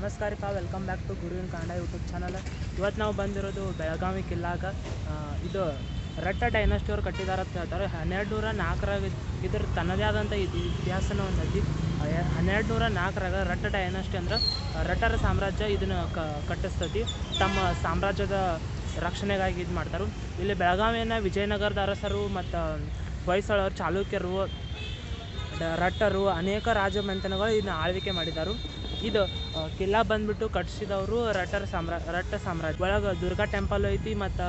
ನಮಸ್ಕಾರಪ್ಪ, welcome back to ಗುರುವಿನ Kannada YouTube channel. ಇವತ್ತು ನಾವು ಬಂದಿರೋದು ಬೆಳಗಾವಿ ಕಿಲ್ಲಾಗ. ಇದು ರಟ್ಟ ಡೈನಸ್ಟಿ ಅವ್ರು ಕಟ್ಟಿದಾರ ಅಂತ ಹೇಳ್ತಾರೆ. 1204ರಾಗ ಇದ್ರ ತನ್ನದೇ ಆದಂಥ ಇತಿಹಾಸನ ಒಂದೈತಿ. 1204ರಾಗ ರಟ್ಟ ಡೈನಸ್ಟಿ ಅಂದ್ರೆ ರಟ್ಟರ ಸಾಮ್ರಾಜ್ಯ ಇದನ್ನು ಕಟ್ಟಿಸ್ತೈತಿ. ತಮ್ಮ ಸಾಮ್ರಾಜ್ಯದ ರಕ್ಷಣೆಗಾಗಿ ಇದು ಮಾಡ್ತಾರೆ. ಇಲ್ಲಿ ಬೆಳಗಾವಿಯನ್ನು ವಿಜಯನಗರದ ಅರಸರು ಮತ್ತು ಹೊಯ್ಸಳರು, ಚಾಲುಕ್ಯರು, ರಟ್ಟರು, ಅನೇಕ ರಾಜಮನೆತನಗಳು ಇದನ್ನ ಆಳ್ವಿಕೆ ಮಾಡಿದರು. ಇದು ಕಿಲ್ಲಾ ಬಂದ್ಬಿಟ್ಟು ಕಟ್ಟಿಸಿದವರು ರಟ್ಟ ಸಾಮ್ರಾಜ್ಯ. ಒಳಗೆ ದುರ್ಗಾ ಟೆಂಪಲ್ ಐತಿ ಮತ್ತು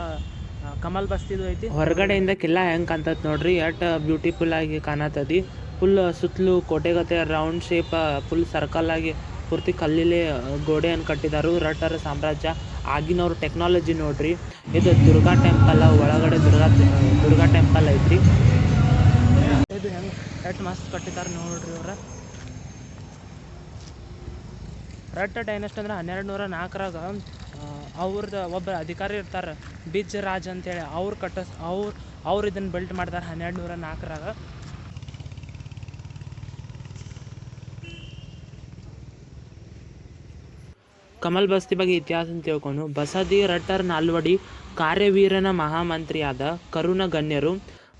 ಕಮಲ್ ಬಸ್ತಿದು ಐತಿ. ಹೊರಗಡೆಯಿಂದ ಕಿಲ್ಲಾ ಹೆಂಗೆ ಕಾಣ್ತದೆ ನೋಡ್ರಿ, ಎಷ್ಟು ಬ್ಯೂಟಿಫುಲ್ ಆಗಿ ಕಾಣತ್ತದಿ. ಫುಲ್ ಸುತ್ತಲೂ ಕೋಟೆಗತೆ ರೌಂಡ್ ಶೇಪ್, ಫುಲ್ ಸರ್ಕಲ್ ಆಗಿ ಪೂರ್ತಿ ಕಲ್ಲಿಲೆ ಗೋಡೆಯನ್ನು ಕಟ್ಟಿದಾರು. ರಟ್ಟರ ಸಾಮ್ರಾಜ್ಯ ಆಗಿನವ್ರ ಟೆಕ್ನಾಲಜಿ ನೋಡ್ರಿ. ಇದು ದುರ್ಗಾ ಟೆಂಪಲ್, ಒಳಗಡೆ ದುರ್ಗಾ ಟೆಂಪಲ್ ಐತ್ರಿ. ಇದು ಹೆಂಗೆ ಎಷ್ಟು ಮಸ್ತ್ ಕಟ್ಟಿದ್ದಾರೆ ನೋಡ್ರಿ ಇವ್ರ. ರಟ್ಟ ಡೈನಸ್ಟಿ ಅಂದ್ರೆ 1204ರಾಗ ಅವ್ರದ್ದು ಒಬ್ಬ ಅಧಿಕಾರಿ ಇರ್ತಾರೆ, ಬಿಜ್ ರಾಜ್ ಅಂತೇಳಿ. ಅವ್ರು ಇದನ್ನು ಬಿಲ್ಟ್ ಮಾಡ್ತಾರೆ 1204ರಾಗ. ಕಮಲ್ ಬಸ್ತಿ ಬಗ್ಗೆ ಇತಿಹಾಸ ಅಂತ ತಿಳ್ಕೊಂಡು, ಬಸದಿ ರಟ್ಟರ್ ನಾಲ್ವಡಿ ಕಾರ್ಯವೀರನ ಮಹಾಮಂತ್ರಿಯಾದ ಕರುಣ ಗಣ್ಯರು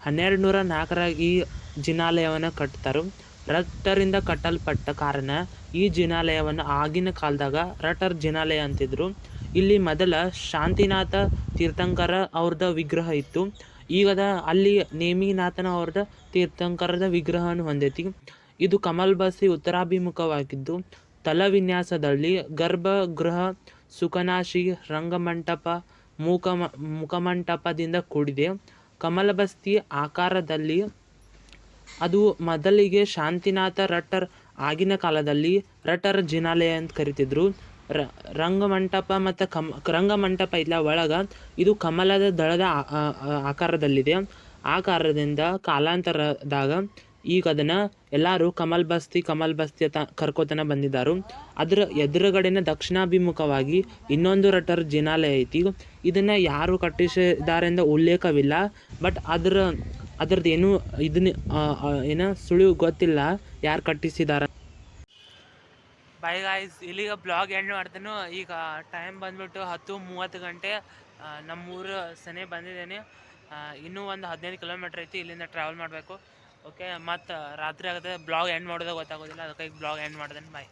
1204ರಾಗ ಈ ಜಿನಾಲಯವನ್ನು ಕಟ್ತಾರೆ. ರಟ್ಟರಿಂದ ಕಟ್ಟಲ್ಪಟ್ಟ ಕಾರಣ ಈ ಜಿನಾಲಯವನ್ನು ಆಗಿನ ಕಾಲದಾಗ ರಟ್ಟರ್ ಜಿನಾಲಯ ಅಂತಿದ್ರು. ಇಲ್ಲಿ ಮೊದಲ ಶಾಂತಿನಾಥ ತೀರ್ಥಂಕರ ಅವ್ರದ್ದು ವಿಗ್ರಹ ಇತ್ತು. ಈಗದ ಅಲ್ಲಿ ನೇಮಿನಾಥನ ಅವ್ರದ್ದು ತೀರ್ಥಂಕರದ ವಿಗ್ರಹವನ್ನು ಹೊಂದೈತಿ. ಇದು ಕಮಲ್ ಬಸ್ತಿ ಉತ್ತರಾಭಿಮುಖವಾಗಿದ್ದು, ತಲವಿನ್ಯಾಸದಲ್ಲಿ ಗರ್ಭಗೃಹ, ಸುಖನಾಶಿ, ರಂಗಮಂಟಪ, ಮುಖಮಂಟಪದಿಂದ ಕೂಡಿದೆ. ಕಮಲ ಬಸ್ತಿ ಆಕಾರದಲ್ಲಿ ಅದು ಮೊದಲಿಗೆ ಶಾಂತಿನಾಥ ರಟ್ಟರ್ ಆಗಿನ ಕಾಲದಲ್ಲಿ ರಟ್ಟರ್ ಜಿನಾಲಯ ಅಂತ ಕರಿತಿದ್ರು. ರಂಗಮಂಟಪ ಮತ್ತು ರಂಗಮಂಟಪ ಇಲ್ಲ ಒಳಗೆ, ಇದು ಕಮಲದ ದಳದ ಆಕಾರದಲ್ಲಿದೆ. ಆ ಕಾರಣದಿಂದ ಕಾಲಾಂತರದಾಗ ಈಗ ಅದನ್ನು ಎಲ್ಲರೂ ಕಮಲ್ ಬಸ್ತಿ ಅಂತ ಕರ್ಕೋತನ ಬಂದಿದ್ದಾರೆ. ಅದರ ಎದುರುಗಡೆನ ದಕ್ಷಿಣಾಭಿಮುಖವಾಗಿ ಇನ್ನೊಂದು ರಟ್ಟರ್ ಜಿನಾಲಯ ಐತಿ. ಇದನ್ನು ಯಾರು ಕಟ್ಟಿಸಿದಾರೆಂದ ಉಲ್ಲೇಖವಿಲ್ಲ. ಬಟ್ ಅದ್ರದ್ದು ಏನು ಸುಳಿವು ಗೊತ್ತಿಲ್ಲ ಯಾರು ಕಟ್ಟಿಸಿದಾರ. ಬೈ ಗಾಯ್ಸ್, ಇಲ್ಲಿಗ ಬ್ಲಾಗ್ ಎಂಡ್ ಮಾಡ್ತೇನೆ. ಈಗ ಟೈಮ್ ಬಂದ್ಬಿಟ್ಟು 10:30 ಗಂಟೆ. ನಮ್ಮೂರು ಸನೆ ಬಂದಿದ್ದೇನೆ. ಇನ್ನೂ ಒಂದು 15 ಕಿಲೋಮೀಟ್ರ್ ಐತಿ ಇಲ್ಲಿಂದ ಟ್ರಾವೆಲ್ ಮಾಡಬೇಕು. ಓಕೆ, ಮತ್ತು ರಾತ್ರಿ ಆಗುತ್ತೆ. ಬ್ಲಾಗ್ ಎಂಡ್ ಮಾಡೋದಾಗ ಗೊತ್ತಾಗೋದಿಲ್ಲ, ಅದಕ್ಕೆ ಬ್ಲಾಗ್ ಎಂಡ್ ಮಾಡ್ದೇನೆ. ಬಾಯ್.